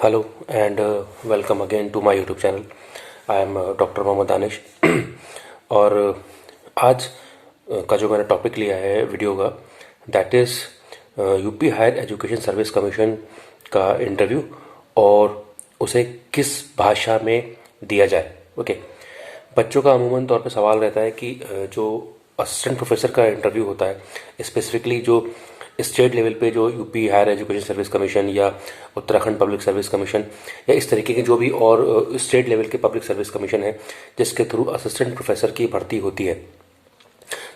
Hello and welcome again to my YouTube channel. I am doctor Mohammad Danish. और आज का जो मैंने टॉपिक लिया है वीडियो का, that is UP higher education service commission का इंटरव्यू और उसे किस भाषा में दिया जाए। ओके। बच्चों का अमूमन तौर पे सवाल रहता है कि जो असिस्टेंट प्रोफेसर का इंटरव्यू होता है, स्पेसिफिकली जो स्टेट लेवल पे जो UP higher education service commission या उत्तराखंड पब्लिक सर्विस कमीशन या इस तरीके के जो भी और स्टेट लेवल के पब्लिक सर्विस कमीशन है जिसके थ्रू असिस्टेंट प्रोफेसर की भर्ती होती है,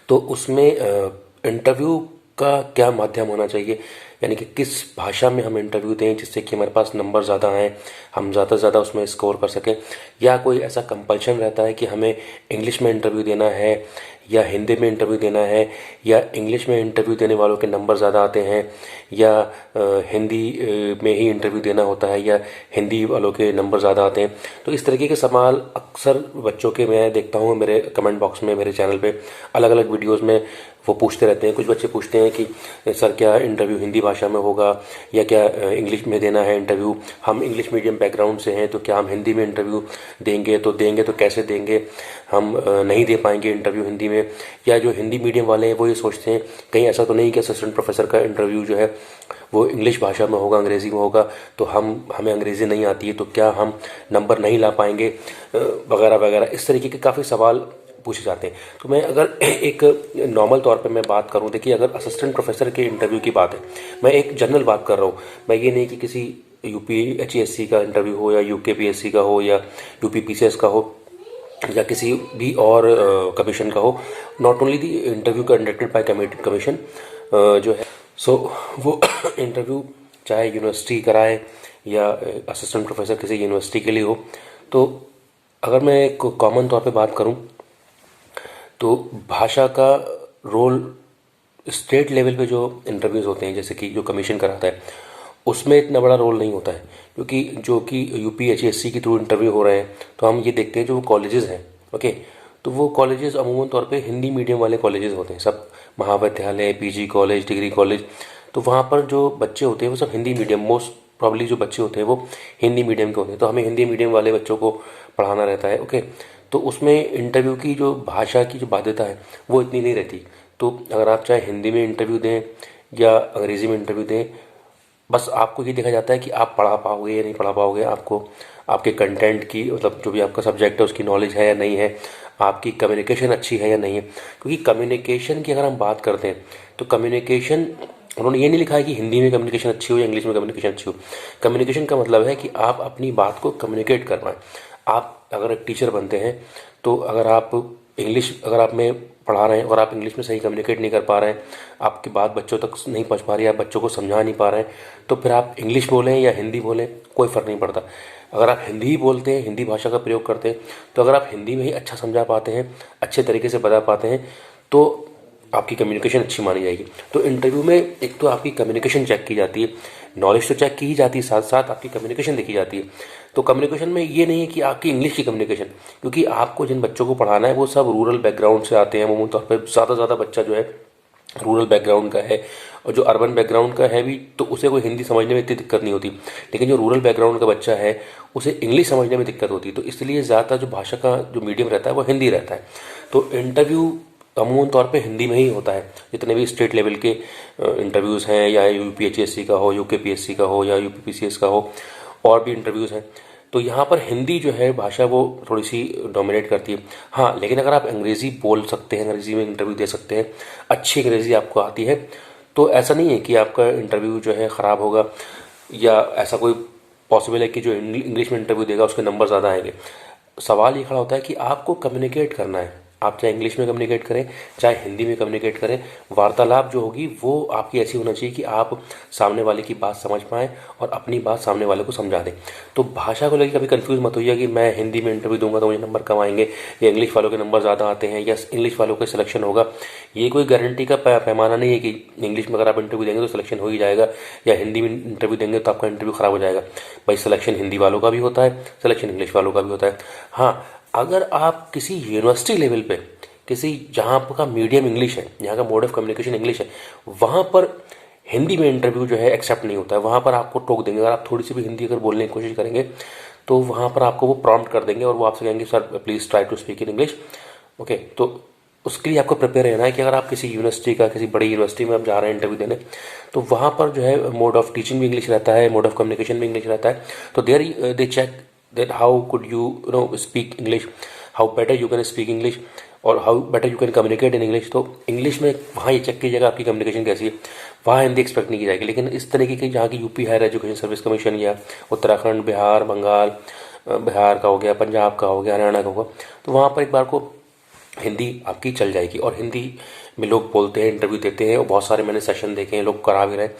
तो उसमें इंटरव्यू का क्या माध्यम होना चाहिए, यानी कि किस भाषा में हम इंटरव्यू दें जिससे कि हमारे पास नंबर ज़्यादा आएँ, हम ज़्यादा से ज़्यादा उसमें स्कोर कर सकें, या कोई ऐसा कंपल्शन रहता है कि हमें इंग्लिश में इंटरव्यू देना है या हिंदी में इंटरव्यू देना है, या इंग्लिश में इंटरव्यू देने वालों के नंबर ज़्यादा आते हैं, या हिंदी में ही इंटरव्यू देना होता है या हिंदी वालों के नंबर ज़्यादा आते हैं। तो इस तरीके के सवाल अक्सर बच्चों के मैं देखता हूँ मेरे कमेंट बॉक्स में, मेरे चैनल पे अलग अलग वीडियोस में वो पूछते रहते हैं। कुछ बच्चे पूछते हैं कि सर क्या इंटरव्यू हिंदी भाषा में होगा या क्या इंग्लिश में देना है इंटरव्यू, हम इंग्लिश मीडियम बैकग्राउंड से हैं तो क्या हम हिंदी में इंटरव्यू देंगे, तो देंगे तो कैसे देंगे, हम नहीं दे पाएंगे इंटरव्यू हिंदी में। या जो हिंदी मीडियम वाले हैं वो ये सोचते हैं कहीं ऐसा तो नहीं कि असिस्टेंट प्रोफेसर का इंटरव्यू जो है वो इंग्लिश भाषा में होगा, अंग्रेज़ी में होगा, तो हमें अंग्रेज़ी नहीं आती है तो क्या हम नंबर नहीं ला पाएंगे, वगैरह वगैरह। इस तरीके के काफ़ी सवाल पूछे जाते हैं। तो मैं अगर एक नॉर्मल तौर पे मैं बात करूं, देखिए अगर असिस्टेंट प्रोफेसर के इंटरव्यू की बात है, मैं एक जनरल बात कर रहा हूं, मैं ये नहीं कि किसी यूपी HESC का इंटरव्यू हो या UKPSC का हो या UP PCS का हो या किसी भी और कमीशन का हो। Not only the interview conducted by commission जो है सो वो इंटरव्यू चाहे यूनिवर्सिटी कराए या असिस्टेंट प्रोफेसर किसी यूनिवर्सिटी के लिए हो। तो अगर मैं एक कॉमन तौर पे बात करूं तो भाषा का रोल स्टेट लेवल पे जो इंटरव्यूज़ होते हैं, जैसे कि जो कमीशन कराता है, उसमें इतना बड़ा रोल नहीं होता है, क्योंकि जो कि UP HESC के थ्रू इंटरव्यू हो रहे हैं तो हम ये देखते हैं जो वो कॉलेजेस हैं। ओके। तो वो कॉलेजेस अमूमन तौर पे हिंदी मीडियम वाले कॉलेजेस होते हैं, सब महाविद्यालय, PG कॉलेज, डिग्री कॉलेज। तो वहाँ पर जो बच्चे होते हैं वो सब हिंदी मीडियम, मोस्ट प्रॉब्ली जो बच्चे होते हैं वो हिंदी मीडियम के होते हैं, तो हमें हिंदी मीडियम वाले बच्चों को पढ़ाना रहता है। ओके। तो उसमें इंटरव्यू की जो भाषा की जो बाध्यता है वो इतनी नहीं रहती। तो अगर आप चाहे हिंदी में इंटरव्यू दें या अंग्रेज़ी में इंटरव्यू दें, बस आपको ये देखा जाता है कि आप पढ़ा पाओगे या नहीं पढ़ा पाओगे, आपको आपके कंटेंट की, मतलब जो भी आपका सब्जेक्ट है उसकी नॉलेज है या नहीं है, आपकी कम्युनिकेशन अच्छी है या नहीं है। क्योंकि कम्युनिकेशन की अगर हम बात करते हैं तो कम्युनिकेशन, उन्होंने ये नहीं लिखा है कि हिंदी में कम्युनिकेशन अच्छी हो या इंग्लिश में कम्युनिकेशन अच्छी हो। कम्युनिकेशन का मतलब है कि आप अपनी बात को कम्युनिकेट कर पाएँ। आप अगर एक टीचर बनते हैं तो अगर आप इंग्लिश, अगर आप में पढ़ा रहे हैं और आप इंग्लिश में सही कम्युनिकेट नहीं कर पा रहे हैं, आपकी बात बच्चों तक नहीं पहुंच पा रही है, आप बच्चों को समझा नहीं पा रहे हैं, तो फिर आप इंग्लिश बोलें या हिंदी बोलें कोई फ़र्क नहीं पड़ता। अगर आप हिंदी ही बोलते हैं, हिंदी भाषा का प्रयोग करते हैं, तो अगर आप हिंदी में ही अच्छा समझा पाते हैं, अच्छे तरीके से बता पाते हैं, तो आपकी कम्युनिकेशन अच्छी मानी जाएगी। तो इंटरव्यू में एक तो आपकी कम्युनिकेशन चेक की जाती है, नॉलेज तो चेक की ही जाती है, साथ साथ आपकी कम्युनिकेशन देखी जाती है। तो कम्युनिकेशन में ये नहीं है कि आपकी इंग्लिश की कम्युनिकेशन, क्योंकि आपको जिन बच्चों को पढ़ाना है वो सब रूरल बैकग्राउंड से आते हैं। अमूमन तौर पर ज़्यादा बच्चा जो है रूरल बैकग्राउंड का है, और जो अर्बन बैकग्राउंड का है भी तो उसे कोई हिंदी समझने में इतनी दिक्कत नहीं होती, लेकिन जो रूरल बैकग्राउंड का बच्चा है उसे इंग्लिश समझने में दिक्कत होती है। तो इसलिए ज़्यादातर जो भाषा का जो मीडियम रहता है वो हिंदी रहता है। तो इंटरव्यू अमूमन तौर पे हिंदी में ही होता है, जितने भी स्टेट लेवल के इंटरव्यूज़ हैं, या UP HESC का हो, UKPSC का हो या UP PCS का हो, और भी इंटरव्यूज़ हैं, तो यहाँ पर हिंदी जो है भाषा वो थोड़ी सी डोमिनेट करती है। हाँ, लेकिन अगर आप अंग्रेज़ी बोल सकते हैं, अंग्रेज़ी में इंटरव्यू दे सकते हैं, अच्छी अंग्रेज़ी आपको आती है, तो ऐसा नहीं है कि आपका इंटरव्यू जो है ख़राब होगा, या ऐसा कोई पॉसिबल है कि जो इंग्लिश में इंटरव्यू देगा उसके नंबर ज़्यादा आएंगे। सवाल ये खड़ा होता है कि आपको कम्युनिकेट करना है, आप चाहे इंग्लिश में कम्युनिकेट करें चाहे हिंदी में कम्युनिकेट करें, वार्तालाप जो होगी वो आपकी ऐसी होना चाहिए कि आप सामने वाले की बात समझ पाएँ और अपनी बात सामने वाले को समझा दें। तो भाषा को लेकर कभी कंफ्यूज मत होइए कि मैं हिंदी में इंटरव्यू दूंगा तो मुझे नंबर कम आएंगे, या इंग्लिश वालों के नंबर ज़्यादा आते हैं, या इंग्लिश वालों का सिलेक्शन होगा। ये कोई गारंटी का पैमाना नहीं है कि इंग्लिश में अगर आप इंटरव्यू देंगे तो सिलेक्शन हो ही जाएगा, या हिंदी में इंटरव्यू देंगे तो आपका इंटरव्यू ख़राब हो जाएगा। भाई, सिलेक्शन हिंदी वालों का भी होता है, सिलेक्शन इंग्लिश वालों का भी होता है। हाँ, अगर आप किसी यूनिवर्सिटी लेवल पे, किसी जहाँ का मीडियम इंग्लिश है, जहाँ का मोड ऑफ कम्युनिकेशन इंग्लिश है, वहाँ पर हिंदी में इंटरव्यू जो है एक्सेप्ट नहीं होता है, वहाँ पर आपको टोक देंगे। अगर आप थोड़ी सी भी हिंदी अगर बोलने की कोशिश करेंगे तो वहाँ पर आपको वो प्रॉम्प्ट कर देंगे और वो आपसे कहेंगे sir please try to speak in English. Okay, तो उसके लिए आपको प्रिपेयर रहना है कि अगर आप किसी यूनिवर्सिटी का, किसी बड़ी यूनिवर्सिटी में आप जा रहे हैं इंटरव्यू देने, तो वहाँ पर जो है मोड ऑफ टीचिंग भी इंग्लिश रहता है, मोड ऑफ कम्युनिकेशन भी इंग्लिश रहता है। तो there they check that how could you know speak English, how better you can speak English और how better you can communicate in English. तो English में वहाँ ये चेक कीजिएगा आपकी कम्युनिकेशन कैसी है, वहाँ हिंदी एक्सपेक्ट नहीं की जाएगी। लेकिन इस तरीके की जहाँ की UP higher education service commission या उत्तराखंड, बिहार, बंगाल, बिहार का हो गया, पंजाब का हो गया, हरियाणा का होगा, तो वहाँ पर एक बार को हिंदी आपकी चल जाएगी। और हिंदी में लोग बोलते हैं, इंटरव्यू देते हैं, और बहुत सारे मैंने सेशन देखे हैं, लोग करा भी रहे हैं।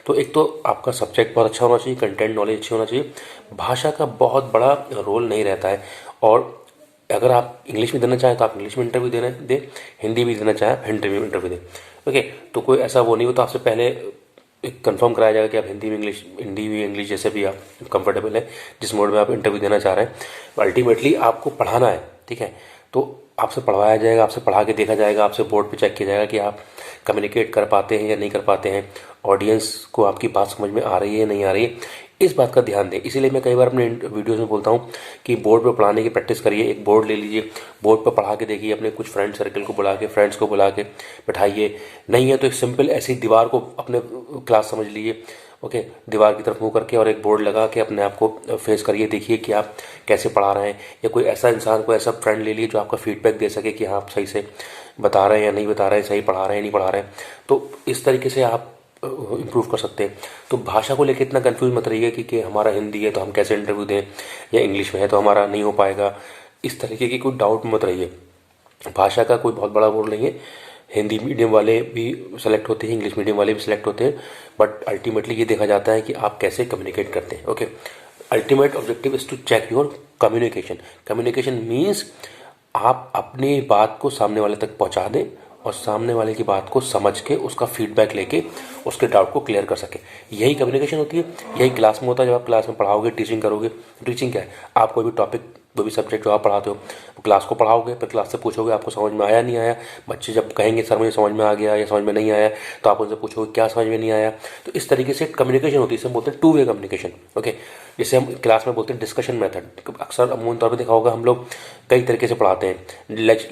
तो एक तो आपका सब्जेक्ट बहुत अच्छा होना चाहिए, कंटेंट नॉलेज अच्छी होना चाहिए, भाषा का बहुत बड़ा रोल नहीं रहता है। और अगर आप इंग्लिश में देना चाहें तो आप इंग्लिश में इंटरव्यू दे, हिंदी भी देना चाहें हिंदी में इंटरव्यू दें। ओके, तो कोई ऐसा वो नहीं होता, आपसे पहले एक कंफर्म कराया जाएगा कि आप हिंदी में इंग्लिश जैसे भी आप कंफर्टेबल है, जिस मोड में आप इंटरव्यू देना चाह रहे हैं। अल्टीमेटली आपको पढ़ाना है, ठीक है, तो आपसे पढ़वाया जाएगा, आपसे पढ़ा के देखा जाएगा, आपसे बोर्ड पे चेक किया जाएगा कि आप कम्युनिकेट कर पाते हैं या नहीं कर पाते हैं, ऑडियंस को आपकी बात समझ में आ रही है नहीं आ रही है, इस बात का ध्यान दें। इसीलिए मैं कई बार अपने वीडियोज़ में बोलता हूँ कि बोर्ड पे पढ़ाने की प्रैक्टिस करिए। एक बोर्ड ले लीजिए, बोर्ड पर पढ़ा के देखिए, अपने कुछ फ्रेंड सर्कल को बुला के, फ्रेंड्स को बुला के बैठाइए। नहीं है तो एक सिंपल ऐसी दीवार को अपने क्लास समझ लीजिए। ओके, दीवार की तरफ मुँह करके और एक बोर्ड लगा के अपने आप को फेस करिए, देखिए कि आप कैसे पढ़ा रहे हैं। या कोई ऐसा इंसान, कोई ऐसा फ्रेंड ले लीजिए जो आपका फीडबैक दे सके कि हाँ आप सही से बता रहे हैं या नहीं बता रहे हैं, सही पढ़ा रहे हैं नहीं पढ़ा रहे हैं। तो इस तरीके से आप इम्प्रूव कर सकते हैं। तो भाषा को लेकर इतना कंफ्यूज मत रहिए कि हमारा हिंदी है तो हम कैसे इंटरव्यू दें, या इंग्लिश में है तो हमारा नहीं हो पाएगा, इस तरीके की कोई डाउट मत रहिए। भाषा का कोई बहुत बड़ा रोल नहीं है। हिंदी मीडियम वाले भी सेलेक्ट होते हैं, इंग्लिश मीडियम वाले भी सेलेक्ट होते हैं, बट अल्टीमेटली ये देखा जाता है कि आप कैसे कम्युनिकेट करते हैं। Okay, ultimate objective is to check your communication. Communication means आप अपनी बात को सामने वाले तक पहुंचा दें और सामने वाले की बात को समझ के उसका फीडबैक लेके उसके डाउट को क्लियर कर सके। यही कम्युनिकेशन होती है, यही क्लास में होता है। जब आप क्लास में पढ़ाओगे, टीचिंग करोगे, टीचिंग क्या है, आप कोई भी टॉपिक, कोई भी सब्जेक्ट जो आप पढ़ाते हो, क्लास को पढ़ाओगे, फिर क्लास से पूछोगे आपको समझ में आया नहीं आया। बच्चे जब कहेंगे सर मुझे समझ में आ गया या समझ में नहीं आया, तो आप उनसे पूछोगे क्या समझ में नहीं आया। तो इस तरीके से कम्युनिकेशन होती है, इसे हम बोलते हैं टू वे कम्युनिकेशन। ओके, जिसे हम क्लास में बोलते हैं डिस्कशन मेथड। अक्सर अमूमन तौर पर देखा होगा हम लोग कई तरीके से पढ़ाते हैं,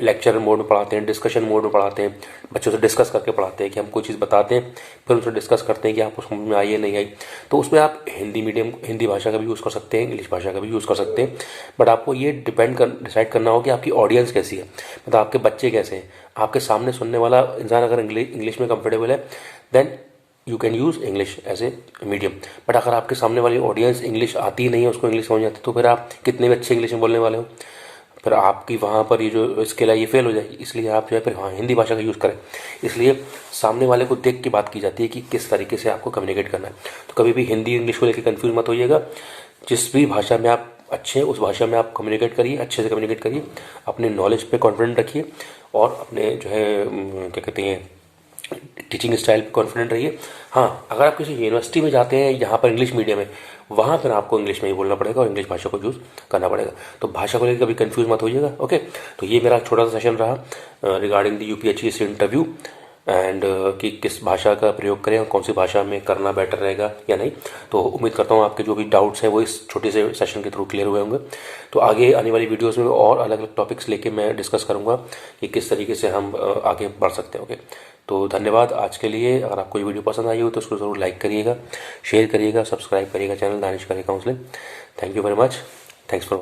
लेक्चर मोड में पढ़ाते हैं, डिस्कशन मोड में पढ़ाते हैं, बच्चों से डिस्कस करके पढ़ाते हैं कि हम कोई चीज़ बताते हैं, फिर उनसे डिस्कस करते हैं कि आपको समझ में आई है नहीं आई। तो उसमें आप हिंदी भाषा का भी यूज़ कर सकते हैं, इंग्लिश भाषा का भी यूज़ कर सकते हैं, बट आपको ये डिसाइड करना हो कि आपकी ऑडियंस कैसी है, मतलब आपके बच्चे कैसे हैं। आपके सामने सुनने वाला इंसान अगर इंग्लिश में कंफर्टेबल है, then you can use English as a medium. But अगर आपके सामने वाली ऑडियंस इंग्लिश आती नहीं है, उसको इंग्लिश समझ आती, तो फिर आप कितने भी अच्छे इंग्लिश में बोलने वाले हो, फिर आपकी वहाँ पर ये जो स्किल है ये फेल हो जाएगी। इसलिए आप जो है फिर हाँ हिंदी भाषा का यूज़ करें। इसलिए सामने वाले को देख के बात की जाती है कि किस तरीके से आपको कम्युनिकेट करना है। तो कभी भी हिंदी इंग्लिश को लेकर कंफ्यूज मत होइएगा। जिस भी भाषा में आप अच्छे हैं उस भाषा में आप कम्युनिकेट करिए, अच्छे से कम्युनिकेट करिए, अपने नॉलेज पे कॉन्फिडेंट रखिए और अपने जो है क्या कहते हैं टीचिंग स्टाइल पे कॉन्फिडेंट रहिए। हाँ, अगर आप किसी यूनिवर्सिटी में जाते हैं यहाँ पर इंग्लिश मीडियम है, वहाँ पर आपको इंग्लिश में ही बोलना पड़ेगा और इंग्लिश भाषा को यूज़ करना पड़ेगा। तो भाषा को लेकर कभी कंफ्यूज मत होइएगा। ओके, तो ये मेरा छोटा सा सेशन रहा regarding the UPSC interview and कि किस भाषा का प्रयोग करें और कौन सी भाषा में करना बेटर रहेगा या नहीं। तो उम्मीद करता हूँ आपके जो भी डाउट्स हैं वो इस छोटे से सेशन के थ्रू क्लियर हुए होंगे। तो आगे आने वाली वीडियोस में और अलग अलग टॉपिक्स लेके मैं डिस्कस करूँगा कि किस तरीके से हम आगे बढ़ सकते हैं। ओके, तो धन्यवाद आज के लिए। अगर आपको ये वीडियो पसंद आई हो तो उसको ज़रूर लाइक करिएगा, शेयर करिएगा, सब्सक्राइब करिएगा channel Danish career counselling. Thank you very much. Thanks for